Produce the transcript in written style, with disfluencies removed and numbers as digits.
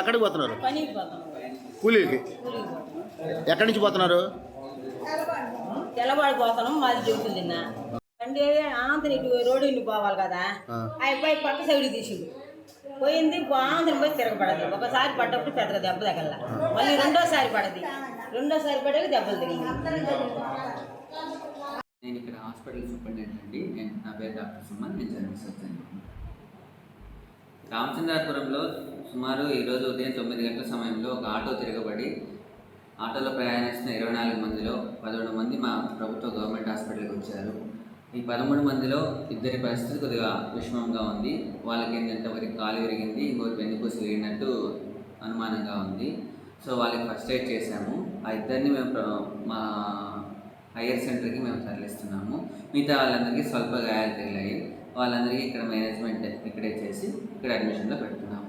ఎక్కడికి పోతున్నారు? పనికి పోతాం. కూలీలకి. ఎక్కడి నుంచి పోతున్నారు? తెల్లవాడు పోతాను. మాది డ్యూటీలు తిన్నా అంటే ఆంధ్ర ఇటు రోడ్డు ఇన్ని పోవాలి కదా. ఆ అబ్బాయి పక్క సైడ్ తీసిండు పోయింది. ఆంధ్రం పోయి తిరగబడదు. ఒకసారి పడ్డప్పుడు పెద్ద దెబ్బ తగల. మళ్ళీ రెండోసారి పడది. రెండోసారి పడేది దెబ్బలు తగిలింది. నేను ఇక్కడ హాస్పిటల్ సూపరింటెండెంట్ అండి. నా పేరు డాక్టర్ సుమన్. నేను జర్నలిస్ట్ వచ్చాను. రామచంద్రాపురంలో సుమారు ఈరోజు ఉదయం 9 గంటల సమయంలో ఒక ఆటో తిరగబడి ఆటోలో ప్రయాణిస్తున్న 24 మందిలో 11 మంది మా ప్రభుత్వ గవర్నమెంట్ హాస్పిటల్కి వచ్చారు. ఈ 13 మందిలో ఇద్దరి పరిస్థితి కొద్దిగా విషమంగా ఉంది. వాళ్ళకి ఏంటంటే ఒకరికి కాలు విరిగింది, ఇంకొకరికి వెన్నుపూస విరిగినట్టు అనుమానంగా ఉంది. సో వాళ్ళకి ఫస్ట్ ఎయిడ్ చేశాము. ఆ ఇద్దరిని మేము మా హైయర్ సెంటర్కి మేము తరలిస్తున్నాము. మిగతా వాళ్ళందరికీ స్వల్ప గాయాలు తగిలాయి. వాళ్ళందరికీ ఇక్కడ మేనేజ్మెంట్ ఇక్కడే చేసి ఇక్కడ అడ్మిషన్లో పెడుతున్నాము.